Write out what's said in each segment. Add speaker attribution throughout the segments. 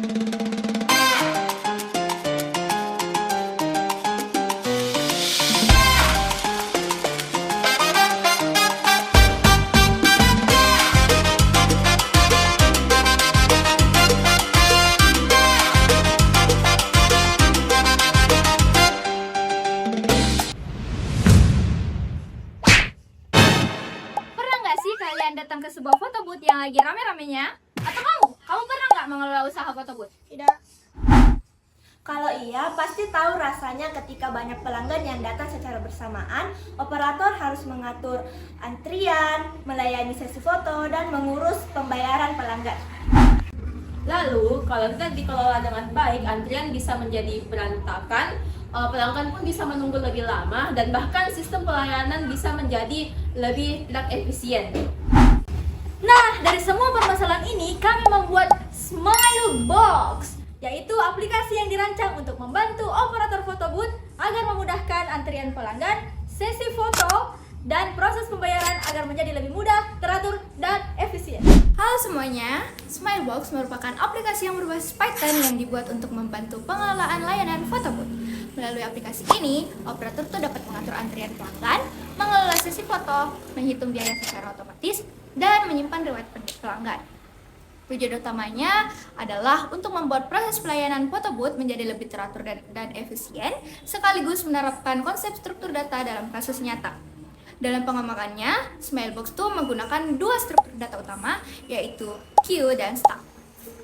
Speaker 1: Kalian datang ke sebuah foto booth yang lagi rame-ramenya? Atau kamu pernah nggak mengelola usaha foto booth?
Speaker 2: Tidak. Kalau iya, pasti tahu rasanya ketika banyak pelanggan yang datang secara bersamaan. Operator harus mengatur antrian, melayani sesi foto, dan mengurus pembayaran pelanggan.
Speaker 3: Lalu, kalau tidak dikelola dengan baik, antrian bisa menjadi berantakan, pelanggan pun bisa menunggu lebih lama, dan bahkan sistem pelayanan bisa menjadi lebih tidak efisien.
Speaker 1: Nah, dari semua permasalahan ini, kami membuat Smilebox, yaitu aplikasi yang dirancang untuk membantu operator foto booth agar memudahkan antrian pelanggan, sesi foto, dan proses pembayaran agar menjadi lebih mudah, teratur, dan efisien.
Speaker 4: Halo semuanya, Smilebox merupakan aplikasi yang berbasis Python yang dibuat untuk membantu pengelolaan layanan foto booth. Melalui aplikasi ini, operator tuh dapat mengatur antrian pelanggan, mengelola sesi foto, menghitung biaya secara otomatis, dan menyimpan riwayat pelanggan. Tujuan utamanya adalah untuk membuat proses pelayanan foto booth menjadi lebih teratur dan efisien, sekaligus menerapkan konsep struktur data dalam kasus nyata. Dalam pengembangannya, Smilebox tuh menggunakan dua struktur data utama, yaitu queue dan stack.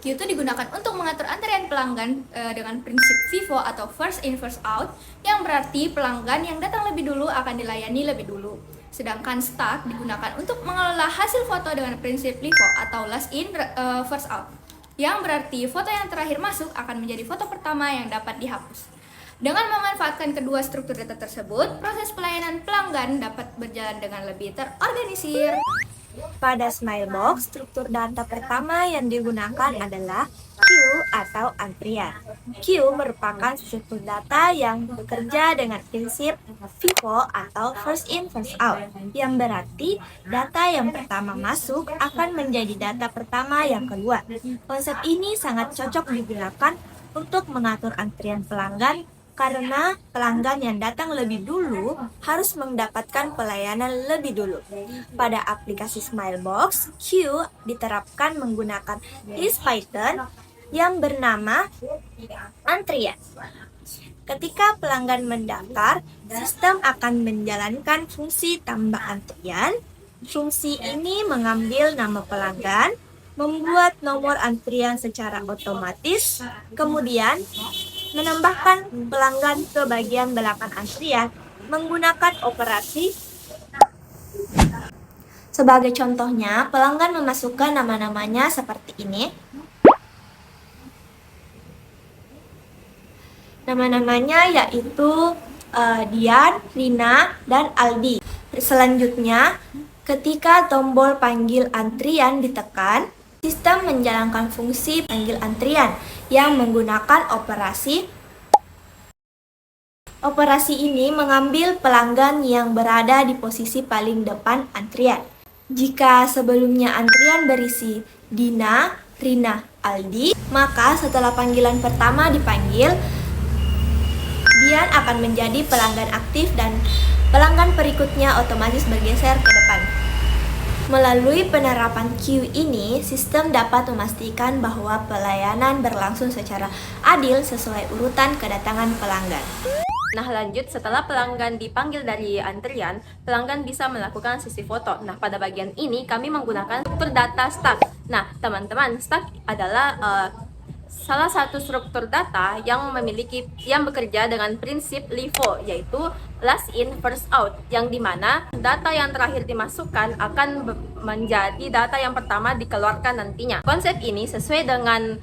Speaker 4: Queue itu digunakan untuk mengatur antrian pelanggan dengan prinsip FIFO atau first in first out, yang berarti pelanggan yang datang lebih dulu akan dilayani lebih dulu. Sedangkan stack digunakan untuk mengelola hasil foto dengan prinsip LIFO atau last in first out, yang berarti foto yang terakhir masuk akan menjadi foto pertama yang dapat dihapus. Dengan memanfaatkan kedua struktur data tersebut, proses pelayanan pelanggan dapat berjalan dengan lebih terorganisir.
Speaker 2: Pada Smilebox, struktur data pertama yang digunakan adalah queue atau antrian. Queue merupakan struktur data yang bekerja dengan prinsip FIFO atau first in first out, yang berarti data yang pertama masuk akan menjadi data pertama yang keluar. Konsep ini sangat cocok digunakan untuk mengatur antrian pelanggan karena pelanggan yang datang lebih dulu harus mendapatkan pelayanan lebih dulu. Pada aplikasi Smilebox, queue diterapkan menggunakan list Python yang bernama antrian. Ketika pelanggan mendaftar, sistem akan menjalankan fungsi tambah antrian. Fungsi ini mengambil nama pelanggan, membuat nomor antrian secara otomatis, kemudian menambahkan pelanggan ke bagian belakang antrian menggunakan operasi. Sebagai contohnya, pelanggan memasukkan nama-namanya seperti ini. Nama-namanya yaitu Dian, Rina, dan Aldi. Selanjutnya, ketika tombol panggil antrian ditekan, sistem menjalankan fungsi panggil antrian yang menggunakan operasi. Operasi ini mengambil pelanggan yang berada di posisi paling depan antrian. Jika sebelumnya antrian berisi Dina, Rina, Aldi, maka setelah panggilan pertama dipanggil, Dian akan menjadi pelanggan aktif dan pelanggan berikutnya otomatis bergeser ke depan. Melalui penerapan queue ini, sistem dapat memastikan bahwa pelayanan berlangsung secara adil sesuai urutan kedatangan pelanggan.
Speaker 3: Nah, lanjut, setelah pelanggan dipanggil dari antrian, pelanggan bisa melakukan sesi foto. Nah, pada bagian ini kami menggunakan struktur data stack. Nah, teman-teman, stack adalah salah satu struktur data yang bekerja dengan prinsip LIFO, yaitu last in first out, yang dimana data yang terakhir dimasukkan akan menjadi data yang pertama dikeluarkan nantinya. Konsep ini sesuai dengan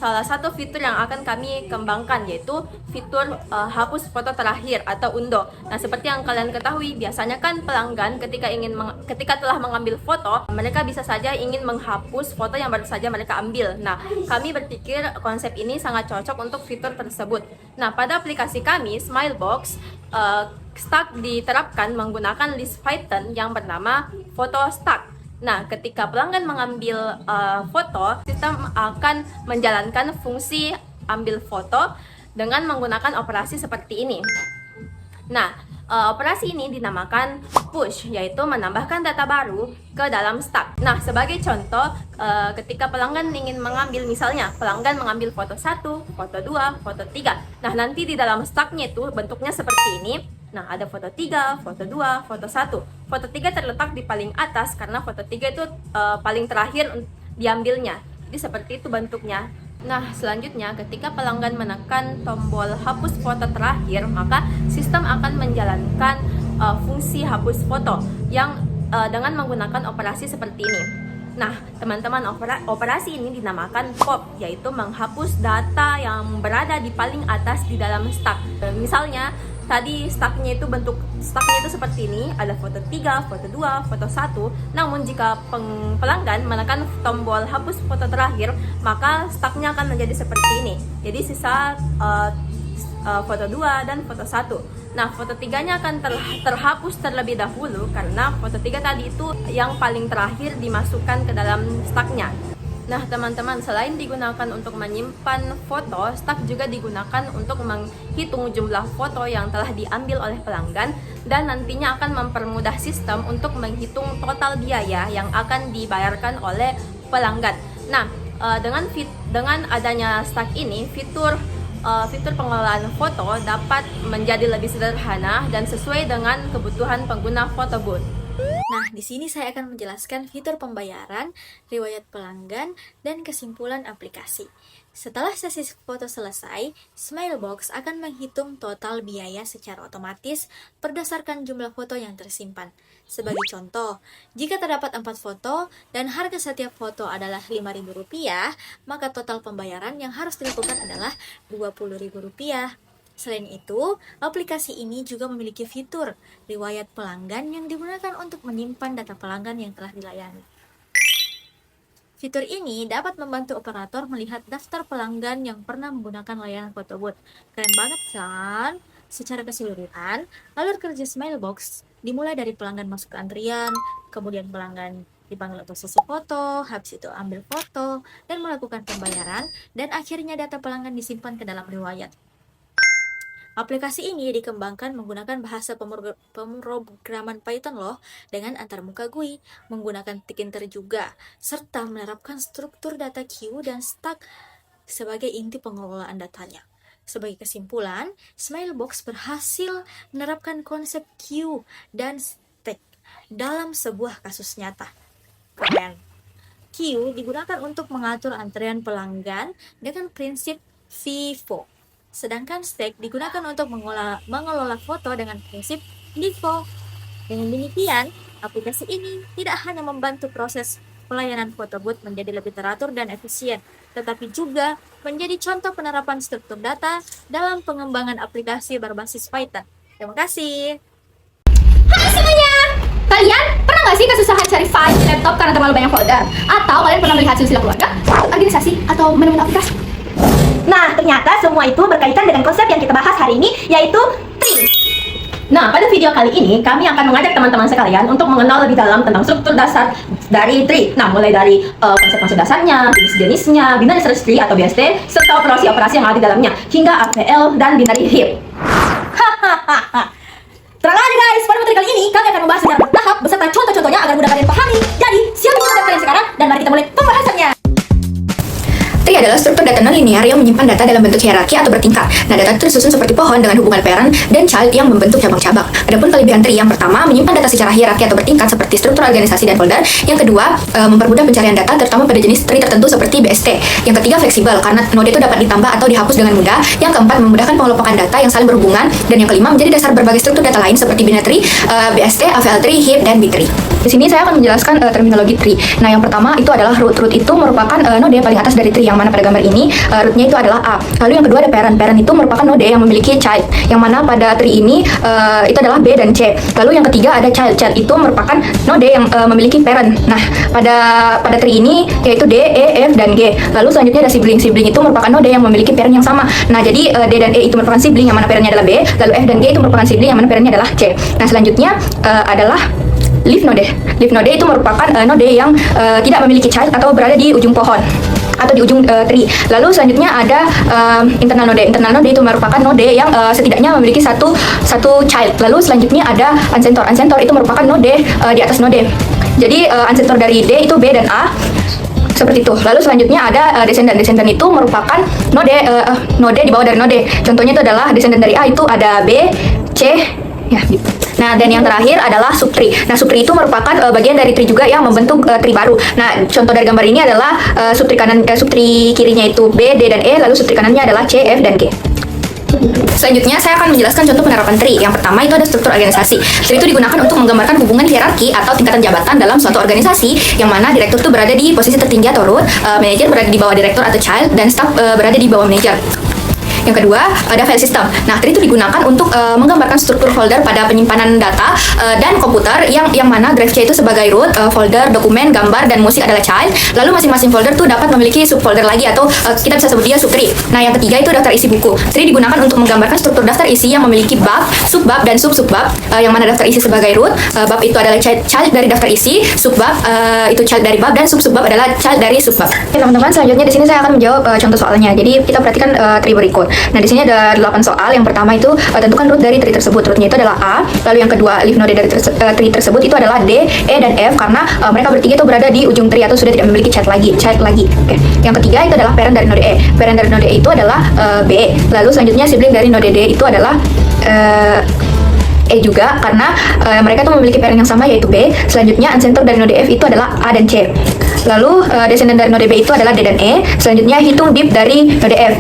Speaker 3: salah satu fitur yang akan kami kembangkan, yaitu fitur hapus foto terakhir atau undo. Nah, seperti yang kalian ketahui, biasanya kan pelanggan ketika telah mengambil foto, mereka bisa saja ingin menghapus foto yang baru saja mereka ambil. Nah, kami berpikir konsep ini sangat cocok untuk fitur tersebut. Nah, pada aplikasi kami, Smilebox, stack diterapkan menggunakan list Python yang bernama photo stack. Nah, ketika pelanggan mengambil foto, sistem akan menjalankan fungsi ambil foto dengan menggunakan operasi seperti ini. Nah, operasi ini dinamakan push, yaitu menambahkan data baru ke dalam stack. Nah, sebagai contoh, ketika pelanggan ingin mengambil, misalnya pelanggan mengambil foto 1, foto 2, foto 3. Nah, nanti di dalam stacknya itu bentuknya seperti ini. Nah, ada foto 3, foto 2, foto 1. Foto 3 terletak di paling atas karena foto 3 itu paling terakhir diambilnya. Jadi seperti itu bentuknya. Nah, selanjutnya ketika pelanggan menekan tombol hapus foto terakhir, maka sistem akan menjalankan fungsi hapus foto yang dengan menggunakan operasi seperti ini. Nah, teman-teman, operasi ini dinamakan pop, yaitu menghapus data yang berada di paling atas di dalam stack. Misalnya, tadi stacknya itu seperti ini, ada foto 3, foto 2, foto 1. Namun jika pelanggan menekan tombol hapus foto terakhir, maka stacknya akan menjadi seperti ini. Jadi sisa foto 2 dan foto 1. Nah, foto 3-nya akan terhapus terlebih dahulu karena foto 3 tadi itu yang paling terakhir dimasukkan ke dalam stacknya. Nah, teman-teman, selain digunakan untuk menyimpan foto, stack juga digunakan untuk menghitung jumlah foto yang telah diambil oleh pelanggan dan nantinya akan mempermudah sistem untuk menghitung total biaya yang akan dibayarkan oleh pelanggan. Nah, dengan adanya stack ini, fitur pengelolaan foto dapat menjadi lebih sederhana dan sesuai dengan kebutuhan pengguna foto booth.
Speaker 1: Nah, di sini saya akan menjelaskan fitur pembayaran, riwayat pelanggan, dan kesimpulan aplikasi. Setelah sesi foto selesai, Smilebox akan menghitung total biaya secara otomatis berdasarkan jumlah foto yang tersimpan. Sebagai contoh, jika terdapat 4 foto dan harga setiap foto adalah Rp5.000, maka total pembayaran yang harus dilakukan adalah Rp20.000. Selain itu, aplikasi ini juga memiliki fitur riwayat pelanggan yang digunakan untuk menyimpan data pelanggan yang telah dilayani. Fitur ini dapat membantu operator melihat daftar pelanggan yang pernah menggunakan layanan foto booth. Keren banget kan? Secara keseluruhan, alur kerja Smilebox dimulai dari pelanggan masuk ke antrian, kemudian pelanggan dipanggil untuk sesi foto, habis itu ambil foto, dan melakukan pembayaran, dan akhirnya data pelanggan disimpan ke dalam riwayat. Aplikasi ini dikembangkan menggunakan bahasa pemrograman Python loh, dengan antarmuka GUI, menggunakan Tkinter juga, serta menerapkan struktur data queue dan stack sebagai inti pengelolaan datanya. Sebagai kesimpulan, Smilebox berhasil menerapkan konsep queue dan stack dalam sebuah kasus nyata. Keren. Queue digunakan untuk mengatur antrean pelanggan dengan prinsip FIFO. Sedangkan stack digunakan untuk mengelola foto dengan prinsip DIFO. Dengan demikian, aplikasi ini tidak hanya membantu proses pelayanan foto booth menjadi lebih teratur dan efisien, tetapi juga menjadi contoh penerapan struktur data dalam pengembangan aplikasi berbasis Python. Terima kasih.
Speaker 4: Hai semuanya! Kalian pernah nggak sih kesusahan cari file di laptop karena terlalu banyak folder? Atau kalian pernah melihat silsilah keluarga, organisasi, atau menu-menu aplikasi?
Speaker 2: Nah, ternyata semua itu berkaitan dengan konsep yang kita bahas hari ini, yaitu tree.
Speaker 3: Nah, pada video kali ini kami akan mengajak teman-teman sekalian untuk mengenal lebih dalam tentang struktur dasar dari tree. Nah, mulai dari konsep-konsep dasarnya, jenis-jenisnya, binary search tree atau BST, serta operasi-operasi yang ada di dalamnya, hingga AVL dan binary heap.
Speaker 1: Tenang aja guys, pada materi kali ini kami akan membahas secara bertahap beserta contoh-contohnya agar mudah kalian pahami. Jadi, siapkan data kalian sekarang dan mari kita mulai pembahasannya.
Speaker 5: Tree adalah struktur data non-linear yang menyimpan data dalam bentuk hierarki atau bertingkat. Nah, data tersusun seperti pohon dengan hubungan parent dan child yang membentuk cabang-cabang. Adapun kelebihan tree yang pertama, menyimpan data secara hierarki atau bertingkat seperti struktur organisasi dan folder. Yang kedua, mempermudah pencarian data terutama pada jenis tree tertentu seperti BST. Yang ketiga, fleksibel karena node itu dapat ditambah atau dihapus dengan mudah. Yang keempat, memudahkan pengelompokan data yang saling berhubungan. Dan yang kelima, menjadi dasar berbagai struktur data lain seperti binary tree, BST, AVL tree, heap, dan B-tree. Di sini saya akan menjelaskan terminologi tree. Nah, yang pertama itu adalah root. Root itu merupakan node yang paling atas dari tree, yang mana pada gambar ini rootnya itu adalah A. Lalu yang kedua ada parent. Parent itu merupakan node yang memiliki child, yang mana pada tree ini itu adalah B dan C. Lalu yang ketiga ada child. Child itu merupakan node yang memiliki parent. Nah, pada tree ini yaitu D, E, F, dan G. Lalu selanjutnya ada sibling. Sibling itu merupakan node yang memiliki parent yang sama. Nah, jadi D dan E itu merupakan sibling yang mana parentnya adalah B. Lalu F dan G itu merupakan sibling yang mana parentnya adalah C. Nah, selanjutnya adalah leaf node. Leaf node itu merupakan node yang tidak memiliki child atau berada di ujung pohon atau di ujung tree. Lalu selanjutnya ada internal node. Internal node itu merupakan node yang setidaknya memiliki satu child. Lalu selanjutnya ada ancestor. Ancestor itu merupakan node di atas node. Jadi ancestor dari D itu B dan A. Seperti itu. Lalu selanjutnya ada descendant. Descendant itu merupakan node di bawah dari node. Contohnya itu adalah descendant dari A itu ada B, C, ya gitu. Nah, dan yang terakhir adalah subtree. Nah, subtree itu merupakan bagian dari tree juga yang membentuk tree baru. Nah, contoh dari gambar ini adalah subtree kirinya itu B, D, dan E, lalu subtree kanannya adalah C, F, dan G. Selanjutnya saya akan menjelaskan contoh penerapan tree. Yang pertama itu ada struktur organisasi. Tree itu digunakan untuk menggambarkan hubungan hierarki atau tingkatan jabatan dalam suatu organisasi, yang mana direktur itu berada di posisi tertinggi atau root, manajer berada di bawah direktur atau child, dan staff berada di bawah manajer. Yang kedua, ada file system. Nah, tree itu digunakan untuk menggambarkan struktur folder pada penyimpanan data dan komputer yang mana drive-nya itu sebagai root, folder, dokumen, gambar, dan musik adalah child. Lalu masing-masing folder itu dapat memiliki subfolder lagi atau kita bisa sebut dia subtree. Nah, yang ketiga itu daftar isi buku. Tree digunakan untuk menggambarkan struktur daftar isi yang memiliki bab, subbab, dan sub-subbab, yang mana daftar isi sebagai root, bab itu adalah child dari daftar isi, subbab itu child dari bab, dan sub-subbab adalah child dari subbab. Oke, teman-teman, selanjutnya di sini saya akan menjawab contoh soalnya. Jadi kita perhatikan tree berikut. Nah, di sini ada 8 soal. Yang pertama itu tentukan root dari tree tersebut. Rootnya itu adalah A. Lalu yang kedua, leaf node dari tree tersebut itu adalah D, E, dan F karena mereka bertiga itu berada di ujung tree atau sudah tidak memiliki child lagi. Oke. Yang ketiga itu adalah parent dari node E. Parent dari node E itu adalah B. Lalu selanjutnya sibling dari node D itu adalah E juga karena mereka tuh memiliki parent yang sama yaitu B. Selanjutnya ancestor dari node F itu adalah A dan C. Lalu descendant dari node B itu adalah D dan E. Selanjutnya hitung div dari node F.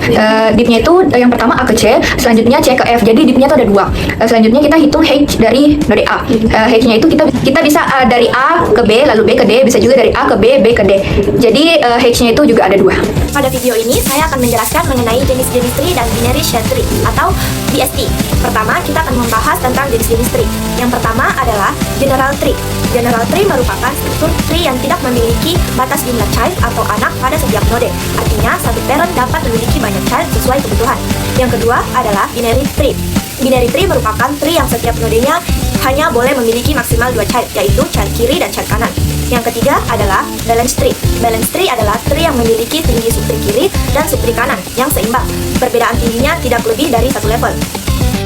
Speaker 5: Divnya itu yang pertama A ke C, selanjutnya C ke F. Jadi divnya itu ada 2. Selanjutnya kita hitung H dari node A. H-nya itu kita bisa dari A ke B, lalu B ke D, bisa juga dari A ke B, B ke D. Jadi H-nya itu juga ada 2.
Speaker 2: Pada video ini saya akan menjelaskan mengenai jenis-jenis tree dan binary shared tree atau BST. Pertama, kita akan membahas tentang jenis-jenis tree. Yang pertama adalah general tree. General tree merupakan struktur tree yang tidak memiliki batas jumlah child atau anak pada setiap node. Artinya, satu parent dapat memiliki banyak child sesuai kebutuhan. Yang kedua adalah binary tree. Binary tree merupakan tree yang setiap nodenya hanya boleh memiliki maksimal 2 child, yaitu child kiri dan child kanan. Yang ketiga adalah balance tree. Balance tree adalah tree yang memiliki tinggi subtree kiri dan subtree kanan yang seimbang. Perbedaan tingginya tidak lebih dari 1 level.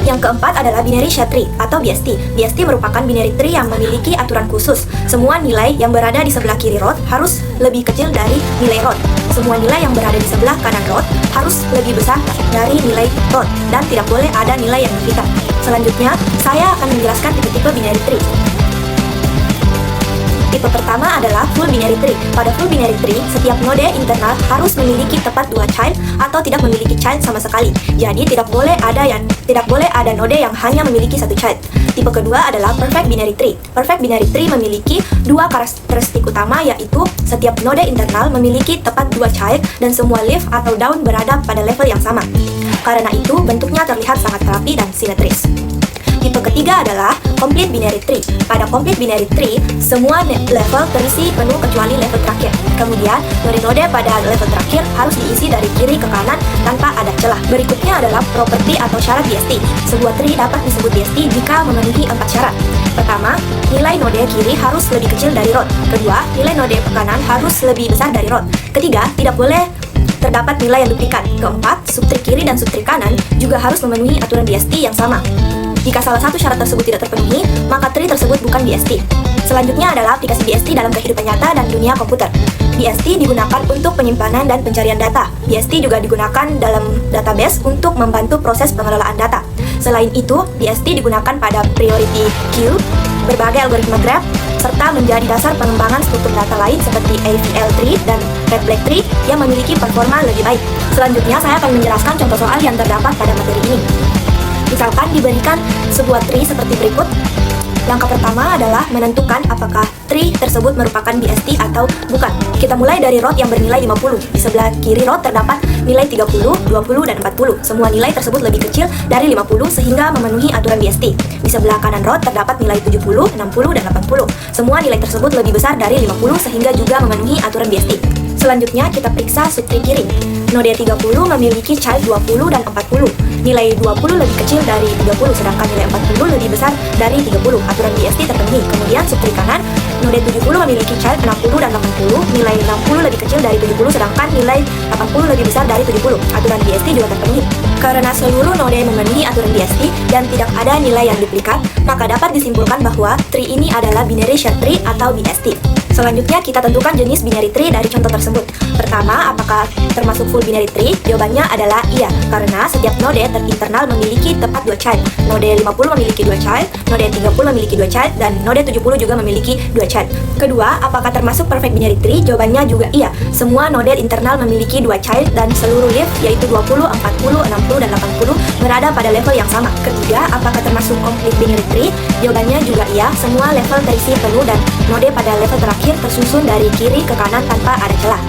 Speaker 2: Yang keempat adalah binary shared tree atau BST. BST merupakan binary tree yang memiliki aturan khusus. Semua nilai yang berada di sebelah kiri root harus lebih kecil dari nilai root. Semua nilai yang berada di sebelah kanan root harus lebih besar dari nilai root dan tidak boleh ada nilai yang duplikat. Selanjutnya, saya akan menjelaskan tipe-tipe binary tree. Tipe pertama adalah full binary tree. Pada full binary tree, setiap node internal harus memiliki tepat 2 child atau tidak memiliki child sama sekali. Jadi tidak boleh ada node yang hanya memiliki 1 child. Tipe kedua adalah perfect binary tree. Perfect binary tree memiliki 2 karakteristik utama, yaitu setiap node internal memiliki tepat 2 child dan semua leaf atau daun berada pada level yang sama. Karena itu, bentuknya terlihat sangat rapi dan simetris. Tipe ketiga adalah complete binary tree. Pada complete binary tree, semua level terisi penuh kecuali level terakhir. Kemudian, node-node pada level terakhir harus diisi dari kiri ke kanan tanpa ada celah. Berikutnya adalah properti atau syarat BST. Sebuah tree dapat disebut BST jika memenuhi 4 syarat. Pertama, nilai node kiri harus lebih kecil dari root. Kedua, nilai node kanan harus lebih besar dari root. Ketiga, tidak boleh terdapat nilai yang duplikat. Keempat, subtree kiri dan subtree kanan juga harus memenuhi aturan BST yang sama. Jika salah satu syarat tersebut tidak terpenuhi, maka tree tersebut bukan BST. Selanjutnya adalah aplikasi BST dalam kehidupan nyata dan dunia komputer. BST digunakan untuk penyimpanan dan pencarian data. BST juga digunakan dalam database untuk membantu proses pengelolaan data. Selain itu, BST digunakan pada priority queue, berbagai algoritma graph, serta menjadi dasar pengembangan struktur data lain seperti AVL tree dan Red Black tree yang memiliki performa lebih baik. Selanjutnya, saya akan menjelaskan contoh soal yang terdapat pada materi ini. Misalkan diberikan sebuah tree seperti berikut. Langkah pertama adalah menentukan apakah tree tersebut merupakan BST atau bukan. Kita mulai dari root yang bernilai 50. Di sebelah kiri root terdapat nilai 30, 20, dan 40. Semua nilai tersebut lebih kecil dari 50 sehingga memenuhi aturan BST. Di sebelah kanan root terdapat nilai 70, 60, dan 80. Semua nilai tersebut lebih besar dari 50 sehingga juga memenuhi aturan BST. Selanjutnya kita periksa subtree kiri. Node 30 memiliki child 20 dan 40. Nilai 20 lebih kecil dari 30, sedangkan nilai 40 lebih besar dari 30. Aturan BST terpenuhi. Kemudian subtree kanan, node 70 memiliki child 60 dan 80. Nilai 60 lebih kecil dari 70, sedangkan nilai 80 lebih besar dari 70. Aturan BST juga terpenuhi. Karena seluruh node memenuhi aturan BST dan tidak ada nilai yang duplikat, maka dapat disimpulkan bahwa tree ini adalah binary shared tree atau BST. Selanjutnya kita tentukan jenis binary tree dari contoh tersebut. Pertama, apakah termasuk full binary tree? Jawabannya adalah iya, karena setiap node terinternal memiliki tepat 2 child. Node 50 memiliki 2 child, node 30 memiliki 2 child, dan node 70 juga memiliki 2 child. Kedua, apakah termasuk perfect binary tree? Jawabannya juga iya. Semua node internal memiliki 2 child dan seluruh leaf yaitu 20, 40, 60, dan 80 berada pada level yang sama. Ketiga, apakah termasuk complete binary tree? Jawabannya juga iya. Semua level terisi penuh dan node pada level terakhir tersusun dari kiri ke kanan tanpa ada celah.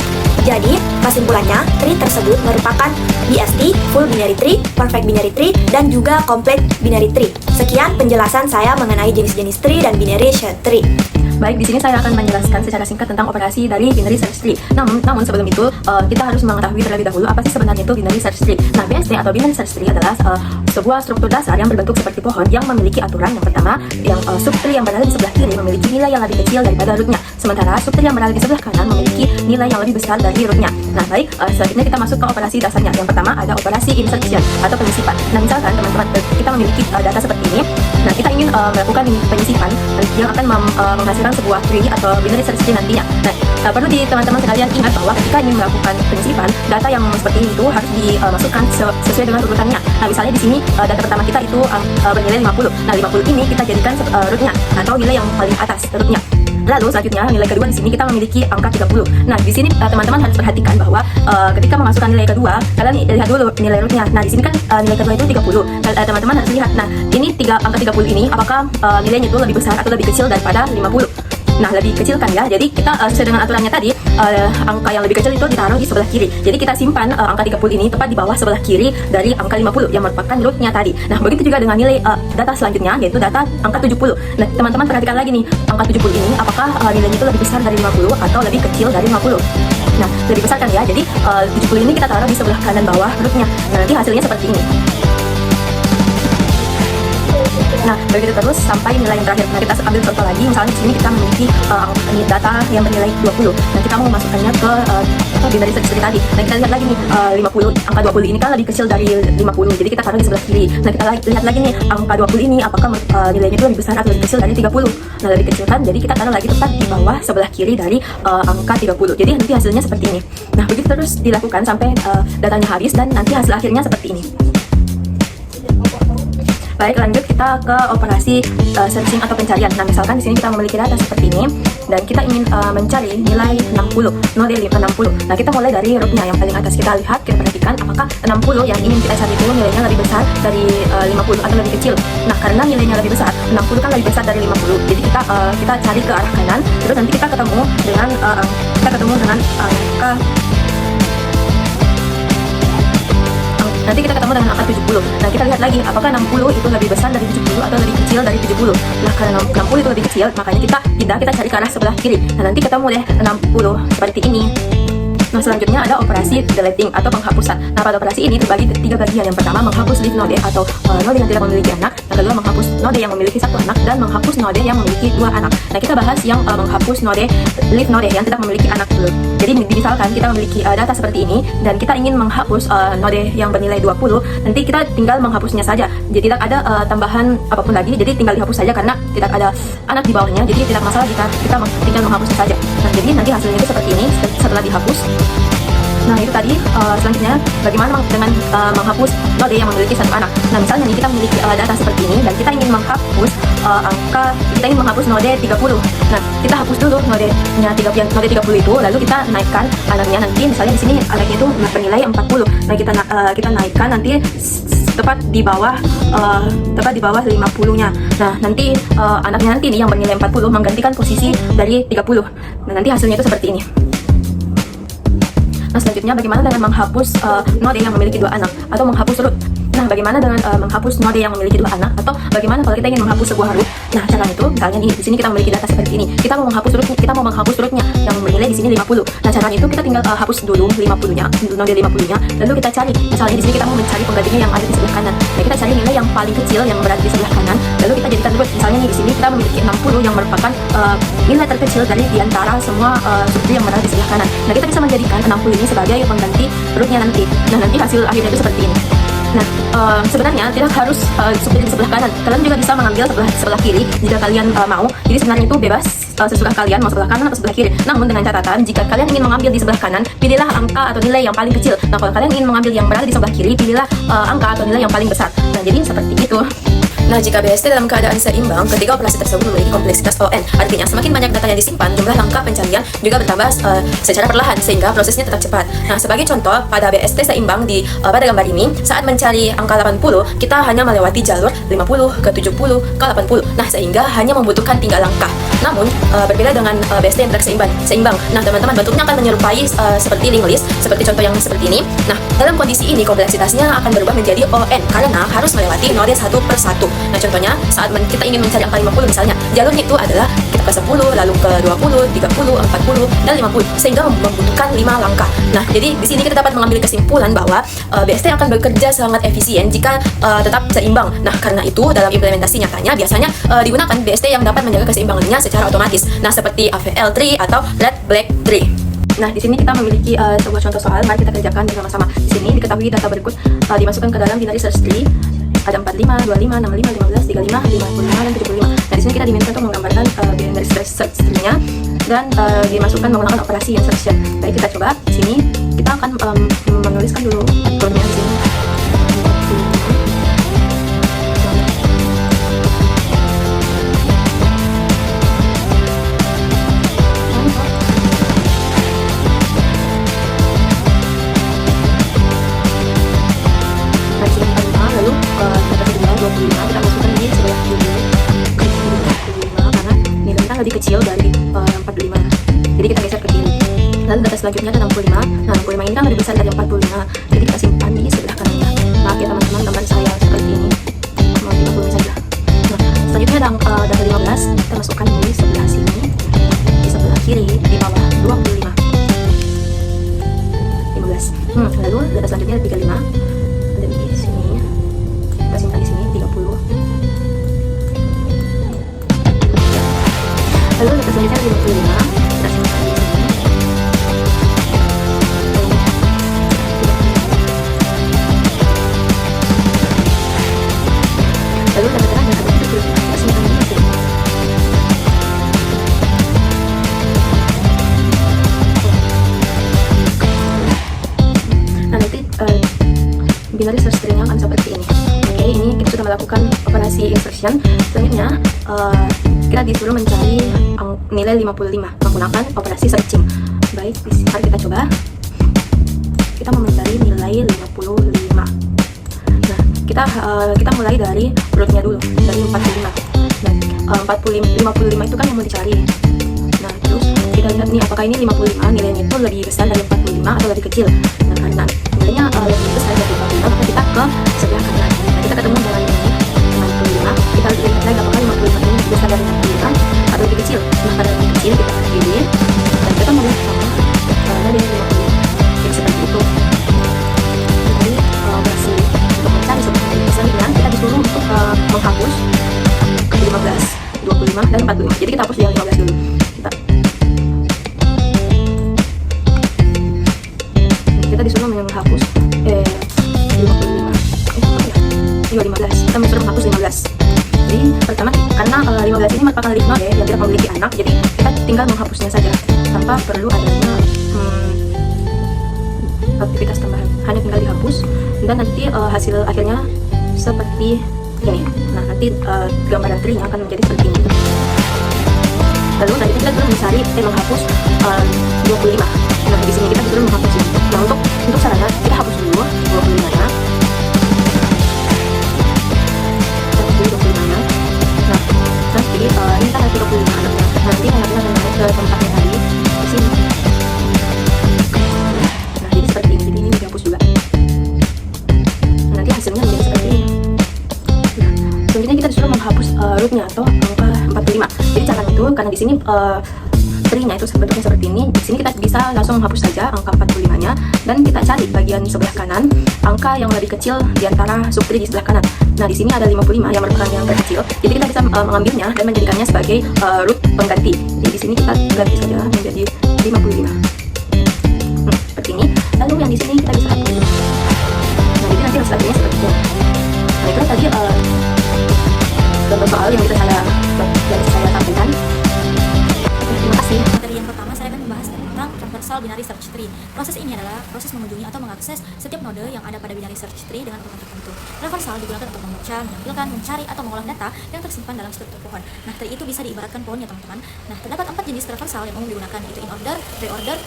Speaker 2: Jadi, kesimpulannya, tree tersebut merupakan BST, full binary tree, perfect binary tree, dan juga complete binary tree. Sekian penjelasan saya mengenai jenis-jenis tree dan binary shared tree.
Speaker 3: Baik, di sini saya akan menjelaskan secara singkat tentang operasi dari binary search tree. Namun sebelum itu kita harus mengetahui terlebih dahulu apa sih sebenarnya itu binary search tree. Nah, BST atau binary search tree adalah sebuah struktur dasar yang berbentuk seperti pohon yang memiliki aturan. Yang pertama, yang subtree yang berada di sebelah kiri memiliki nilai yang lebih kecil daripada rootnya, sementara subtree yang berada di sebelah kanan memiliki nilai yang lebih besar dari rootnya. Nah, baik, selanjutnya kita masuk ke operasi dasarnya. Yang pertama ada operasi insertion atau penyisipan. Nah, misalkan teman-teman kita memiliki data seperti ini. Nah, kita ingin melakukan penyisipan yang akan menghasilkan sebuah tree atau binary search tree nantinya. Nah, perlu teman-teman sekalian ingat bahwa ketika ingin melakukan penyisipan, data yang seperti ini itu harus dimasukkan sesuai dengan urutannya. Nah, misalnya di sini data pertama kita itu bernilai 50. Nah, 50 ini kita jadikan rootnya atau nilai yang paling atas rootnya. Lalu selanjutnya nilai kedua di sini kita memiliki angka 30. Nah, di sini teman-teman harus perhatikan bahwa ketika memasukkan nilai kedua, kalian lihat dulu nilai rootnya. Nah, di sini kan nilai kedua itu 30. Teman-teman harus lihat. Nah, ini angka 30 ini apakah nilainya itu lebih besar atau lebih kecil daripada 50? Nah, lebih kecil kan ya. Jadi kita sesuai dengan aturannya tadi, angka yang lebih kecil itu ditaruh di sebelah kiri. Jadi kita simpan angka 30 ini tepat di bawah sebelah kiri dari angka 50 yang merupakan rootnya tadi. Nah, begitu juga dengan nilai data selanjutnya, yaitu data angka 70. Nah, teman-teman perhatikan lagi nih, angka 70 ini apakah nilainya itu lebih besar dari 50 atau lebih kecil dari 50? Nah, lebih besar kan ya. Jadi 70 ini kita taruh di sebelah kanan bawah rootnya. Nah, nanti hasilnya seperti ini. Nah, begitu terus sampai nilai yang terakhir. Nah, kita ambil contoh lagi. Misalnya di sini kita memiliki data yang bernilai 20. Nah, kita mau memasukkannya ke binary search tree tadi. Nah, kita lihat lagi nih, 50, angka 20 ini kan lebih kecil dari 50. Jadi kita taruh di sebelah kiri. Nah, kita lihat lagi nih, angka 20 ini apakah nilainya itu lebih besar atau lebih kecil dari 30. Nah, lebih kecil kan. Jadi kita taruh lagi tepat di bawah sebelah kiri dari angka 30. Jadi nanti hasilnya seperti ini. Nah, begitu terus dilakukan sampai datanya habis dan nanti hasil akhirnya seperti ini. Baik, lanjut kita ke operasi searching atau pencarian. Nah, misalkan di sini kita memiliki data seperti ini dan kita ingin mencari nilai 60, node 60. Nah, kita mulai dari rootnya yang paling atas. Kita lihat, kita perhatikan apakah 60 yang ingin kita cari itu nilainya lebih besar dari 50 atau lebih kecil. Nah, karena nilainya lebih besar, 60 kan lebih besar dari 50. Jadi kita cari ke arah kanan, terus nanti kita ketemu dengan angka nanti kita ketemu dengan angka 70. Nah, kita lihat lagi apakah 60 itu lebih besar dari 70 atau lebih kecil dari 70. Nah, karena 60 itu lebih kecil, makanya kita cari ke arah sebelah kiri. Nah, nanti ketemu deh 60 seperti ini. Nah, selanjutnya ada operasi deleting atau penghapusan. Nah, pada operasi ini terbagi 3 bagian. Yang pertama, menghapus leaf node atau node yang tidak memiliki anak. Yang kedua, menghapus node yang memiliki 1 anak, dan menghapus node yang memiliki 2 anak. Nah, kita bahas yang menghapus leaf node yang tidak memiliki anak dulu. Jadi misalkan kita memiliki data seperti ini dan kita ingin menghapus node yang bernilai 20, nanti kita tinggal menghapusnya saja. Jadi tidak ada tambahan apapun lagi, jadi tinggal dihapus saja karena tidak ada anak di bawahnya. Jadi tidak masalah jika kita tinggal menghapusnya saja. Nah, jadi nanti hasilnya itu seperti ini setelah dihapus. Nah, itu tadi. Selanjutnya bagaimana dengan menghapus node yang memiliki 1 anak. Nah, misalnya nih kita memiliki data seperti ini dan kita ingin menghapus node 30. Nah, kita hapus dulu nodenya 30 itu, lalu kita naikkan anaknya. Nanti misalnya di sini anaknya itu bernilai 40. Nah, kita naikkan nanti tepat di bawah 50-nya. Nah, nanti anaknya nanti nih yang bernilai 40 menggantikan posisi dari 30. Nah, nanti hasilnya itu seperti ini. Nah, selanjutnya bagaimana dengan menghapus node yang memiliki 2 anak atau menghapus root. Nah, bagaimana dengan menghapus node yang memiliki 2 anak, atau bagaimana kalau kita ingin menghapus sebuah root? Nah, caranya itu misalnya nih, di sini kita memiliki data seperti ini. Kita mau menghapus rootnya yang bernilai di sini 50. Nah, caranya itu kita tinggal hapus dulu 50-nya, node 50-nya, lalu kita cari. Misalnya di sini kita mau mencari penggantinya yang ada di sebelah kanan. Nah, kita cari nilai yang paling kecil yang berada di sebelah kanan, lalu kita jadikan root. Misalnya nih di sini kita memiliki 60 yang merupakan nilai terkecil dari diantara semua subtree yang berada di sebelah kanan. Nah, kita bisa menjadikan 60 ini sebagai pengganti rootnya nanti. Nah, nanti hasil akhirnya itu seperti ini. Nah, sebenarnya tidak harus subtree di sebelah kanan. Kalian juga bisa mengambil sebelah kiri jika kalian mau. Jadi sebenarnya itu bebas, sesuka kalian mau sebelah kanan atau sebelah kiri. Namun dengan catatan, jika kalian ingin mengambil di sebelah kanan, pilihlah angka atau nilai yang paling kecil. Nah, kalau kalian ingin mengambil yang berada di sebelah kiri, pilihlah angka atau nilai yang paling besar. Nah, jadi seperti itu.
Speaker 6: Nah, jika BST dalam keadaan seimbang, ketiga operasi tersebut memiliki kompleksitas ON. Artinya, semakin banyak data yang disimpan, jumlah langkah pencarian juga bertambah secara perlahan, sehingga prosesnya tetap cepat. Nah, sebagai contoh, pada BST seimbang pada gambar ini, saat mencari angka 80, kita hanya melewati jalur 50 ke 70 ke 80. Nah, sehingga hanya membutuhkan 3 langkah. Namun, berbeda dengan BST yang tidak seimbang. Nah, teman-teman, bentuknya akan menyerupai seperti linked list, seperti contoh yang seperti ini. Nah, dalam kondisi ini, kompleksitasnya akan berubah menjadi ON, karena harus melewati node 1 per 1. Nah, contohnya saat kita ingin mencari angka 50 misalnya, jalurnya itu adalah kita ke 10, lalu ke 20, 30, 40, dan 50, sehingga membutuhkan 5 langkah. Nah, jadi di sini kita dapat mengambil kesimpulan bahwa BST akan bekerja sangat efisien jika tetap seimbang. Nah, karena itu dalam implementasi nyatanya biasanya digunakan BST yang dapat menjaga keseimbangannya secara otomatis. Nah, seperti AVL tree atau red black tree.
Speaker 3: Nah, di sini kita memiliki sebuah contoh soal. Mari kita kerjakan bersama-sama. Di sini diketahui data berikut dimasukkan ke dalam binary search tree. Ada 45, 25, 65, 15, 35, 55, dan 75. Nah, di sini kita diminta untuk menggambarkan binary search tree-nya dan dimasukkan menggunakan operasi insertion. Baik, kita coba. Di sini kita akan menuliskan dulu rootnya di sini. Kita masukkan di sebelah kiri ke 25 karena nilai kita lebih kecil dari 45. Jadi kita geser ke kiri. Lalu data selanjutnya ada 65. Nah, 65 ini kan lebih besar dari 45. Jadi kita simpan di sebelah kanannya. Maaf ya teman-teman, gambar saya seperti ini. Mau 50 saja. Nah, selanjutnya ada 15. Kita masukkan di sebelah sini. Di sebelah kiri di bawah 25. 15. Lalu data selanjutnya ada 35. Ada di sini. Kita simpan di sini 30. Lalu data selanjutnya ada 55. Kita simpan di sini. Lalu data terakhir ada 70. Kita simpan di sini. Nah, nanti binary search tree-nya akan seperti ini. Oke, ini kita sudah melakukan operasi insertion. Selanjutnya kita disuruh mencari nilai 55 menggunakan operasi searching. Baik, mari kita coba. Kita mau mencari nilai 55. Nah, kita mulai dari rootnya dulu, dari 45. Dan 55 itu kan yang mau dicari. Nah, terus kita lihat nih apakah ini 55 nilainya itu lebih besar dari 45 atau lebih kecil. Nah, karena nilainya lebih besar dari 45, maka kita ke sebelah kanan. Nah, kita ketemu dengan ini 55. Kita lihat lagi apakah 55 ini lebih besar dari 45 atau lebih kecil. Nah, karena lebih kecil kita ke kiri dan kita melihat sama dari 55. Jadi seperti itu. Jadi operasi untuk mencari sebenarnya. Selanjutnya kita disuruh untuk menghapus 15, 25, dan 45. Jadi kita hapus yang 15 dulu. Kita disuruh menghapus 15. Kita disuruh menghapus 15. Jadi pertama karena 15 ini merupakan leaf node yang tidak memiliki anak, jadi kita tinggal menghapusnya saja tanpa perlu adanya aktivitas tambahan. Hanya tinggal dihapus dan nanti hasil akhirnya seperti ini. Nah, nanti gambaran tree-nya akan menjadi seperti ini. Lalu tadi kita disuruh mencari menghapus 25. Nah, di sini kita disuruh menghapus ini. Nah, untuk caranya kita hapus dulu 25-nya. Kita hapus dulu 25-nya. Nah, nanti ini kita hapus 25 anaknya. Nanti anaknya akan naik ke tempatnya tadi di sini. Nah, jadi seperti ini. Jadi ini dihapus juga. Nah, nanti hasilnya menjadi seperti
Speaker 6: karena di sini tree-nya itu bentuknya seperti ini. Di sini kita bisa langsung menghapus saja angka 45-nya dan kita cari bagian sebelah kanan angka yang lebih kecil di antara subtree di sebelah kanan. Nah, di sini ada 55 yang merupakan yang terkecil. Jadi kita bisa mengambilnya dan menjadikannya sebagai root pengganti. Jadi di sini kita ganti saja menjadi 55. Seperti ini. Lalu yang di sini kita bisa hapus. Nah, jadi nanti hasilnya seperti itu. Nah, itu tadi gambar soal yang bisa saya sampaikan. Terima kasih.
Speaker 1: Materi yang pertama saya akan membahas tentang traversal binary search tree. Proses ini adalah proses mengunjungi atau mengakses setiap node yang ada pada binary search tree dengan urutan tertentu. Traversal digunakan untuk membaca, menampilkan, mencari, atau mengolah data yang tersimpan dalam struktur pohon. Nah, tree itu bisa diibaratkan pohon ya teman-teman. Nah, terdapat 4 jenis traversal yang umum digunakan, yaitu in order, pre-order,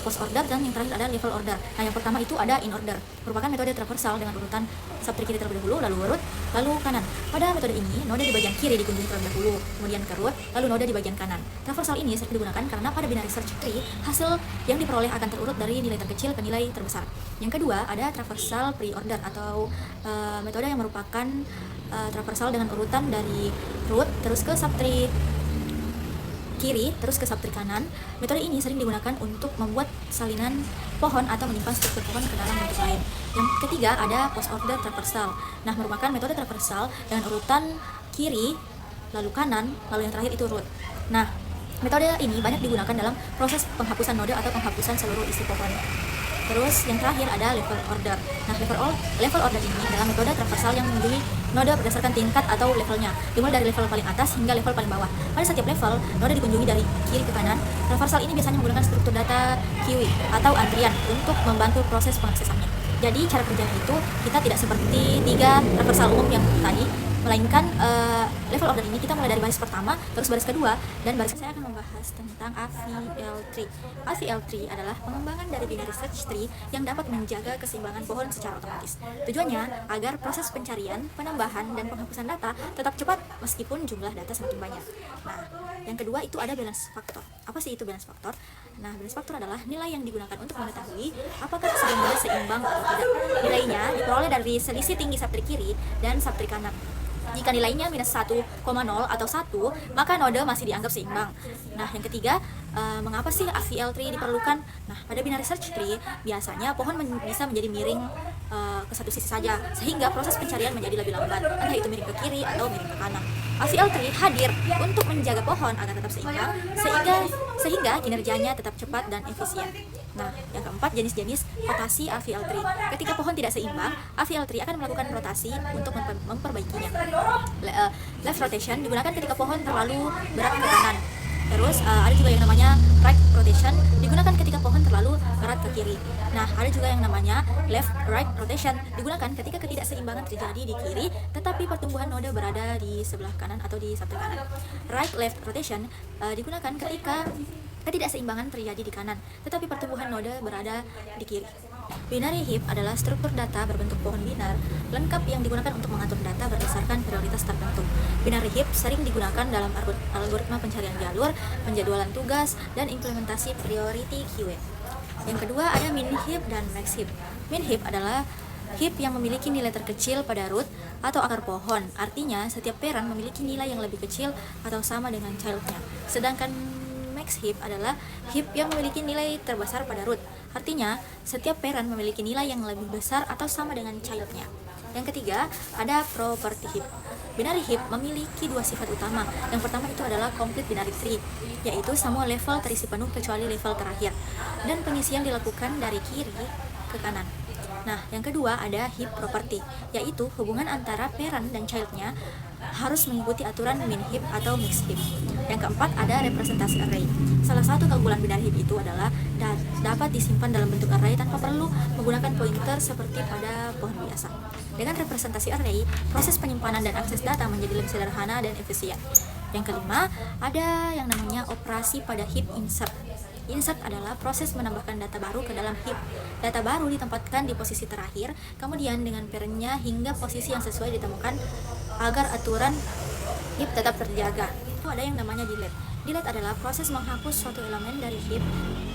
Speaker 1: post order, dan yang terakhir ada level order. Nah, yang pertama itu ada in order, merupakan metode traversal dengan urutan subtree kiri terlebih dahulu, lalu root, lalu kanan. Pada metode ini, node di bagian kiri dikunjungi terlebih dahulu, kemudian ke root, lalu node di bagian kanan. Traversal ini sering digunakan karena pada binary search tree, hasil yang diperoleh akan terurut dari nilai terkecil ke nilai terbesar. Yang kedua, ada traversal pre-order atau metode yang merupakan traversal dengan urutan dari root terus ke subtree kiri terus ke subtree kanan. Metode ini sering digunakan untuk membuat salinan pohon atau menyimpan struktur pohon ke dalam bentuk lain. Yang ketiga ada post order traversal. Nah, merupakan metode traversal dengan urutan kiri lalu kanan lalu yang terakhir itu root. Nah, metode ini banyak digunakan dalam proses penghapusan node atau penghapusan seluruh isi pohon. Terus yang terakhir ada level order. Nah, level order ini adalah metode traversal yang mengunjungi node berdasarkan tingkat atau levelnya, dimulai dari level paling atas hingga level paling bawah. Pada setiap level, node dikunjungi dari kiri ke kanan. Traversal ini biasanya menggunakan struktur data queuing atau antrian untuk membantu proses pengaksesannya. Jadi cara kerjanya itu kita tidak seperti 3 traversal umum yang tadi, melainkan level order ini kita mulai dari baris pertama, terus baris kedua, dan baris saya akan membahas tentang AVL tree. AVL tree adalah pengembangan dari binary search tree yang dapat menjaga keseimbangan pohon secara otomatis. Tujuannya agar proses pencarian, penambahan, dan penghapusan data tetap cepat meskipun jumlah data semakin banyak. Nah, yang kedua itu ada balance factor. Apa sih itu balance factor? Nah, balance factor adalah nilai yang digunakan untuk mengetahui apakah sebuah node seimbang atau tidak. Nilainya diperoleh dari selisih tinggi subtree kiri dan subtree kanan. Jika nilainya minus 1,0 atau 1, maka node masih dianggap seimbang. Nah, yang ketiga, mengapa sih AVL tree diperlukan? Nah, pada binary search tree, biasanya pohon bisa menjadi miring ke satu sisi saja, sehingga proses pencarian menjadi lebih lambat, entah itu miring ke kiri atau miring ke kanan. AVL tree hadir untuk menjaga pohon agar tetap seimbang, sehingga kinerjanya tetap cepat dan efisien. Nah, yang keempat, jenis-jenis rotasi AVL tree. Ketika pohon tidak seimbang, AVL tree akan melakukan rotasi untuk memperbaikinya. Left rotation digunakan ketika pohon terlalu berat ke kanan. Terus ada juga yang namanya right rotation, digunakan ketika pohon terlalu berat ke kiri. Nah, ada juga yang namanya left right rotation, digunakan ketika ketidakseimbangan terjadi di kiri tetapi pertumbuhan node berada di sebelah kanan atau di subtree kanan. Right left rotation digunakan ketika ketidakseimbangan terjadi di kanan, tetapi pertumbuhan node berada di kiri. Binary heap adalah struktur data berbentuk pohon binar lengkap yang digunakan untuk mengatur data berdasarkan prioritas tertentu. Binary heap sering digunakan dalam algoritma pencarian jalur, penjadwalan tugas, dan implementasi priority queuing. Yang kedua ada min heap dan max heap. Min heap adalah heap yang memiliki nilai terkecil pada root atau akar pohon. Artinya, setiap parent memiliki nilai yang lebih kecil atau sama dengan childnya. Sedangkan max heap adalah heap yang memiliki nilai terbesar pada root. Artinya, setiap parent memiliki nilai yang lebih besar atau sama dengan childnya. Yang ketiga, ada property heap. Binary heap memiliki 2 sifat utama. Yang pertama itu adalah complete binary tree, yaitu semua level terisi penuh kecuali level terakhir. Dan pengisian dilakukan dari kiri ke kanan. Nah, yang kedua ada heap property, yaitu hubungan antara parent dan childnya harus mengikuti aturan min heap atau mix heap. Yang keempat ada representasi array. Salah satu keunggulan binary heap itu adalah dapat disimpan dalam bentuk array tanpa perlu menggunakan pointer seperti pada pohon biasa. Dengan representasi array, proses penyimpanan dan akses data menjadi lebih sederhana dan efisien. Yang kelima, ada yang namanya operasi pada heap insert. Insert adalah proses menambahkan data baru ke dalam heap. Data baru ditempatkan di posisi terakhir, kemudian dengan parentnya hingga posisi yang sesuai ditemukan agar aturan heap tetap terjaga. Itu ada yang namanya delete.
Speaker 7: Delete adalah proses menghapus suatu elemen dari heap,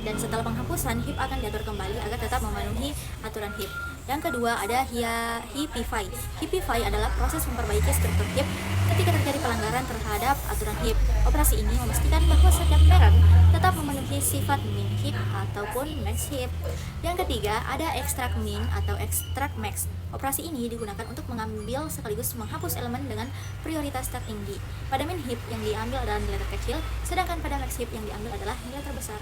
Speaker 7: dan setelah penghapusan, heap akan diatur kembali agar tetap memenuhi aturan heap. Yang kedua ada heapify. Heapify adalah proses memperbaiki struktur heap ketika terjadi pelanggaran terhadap aturan heap. Operasi ini memastikan bahwa setiap parent tetap memenuhi sifat min heap ataupun max heap. Yang ketiga ada extract min atau extract max. Operasi ini digunakan untuk mengambil sekaligus menghapus elemen dengan prioritas tertinggi. Pada min heap yang diambil adalah nilai terkecil, sedangkan pada max heap yang diambil adalah nilai terbesar.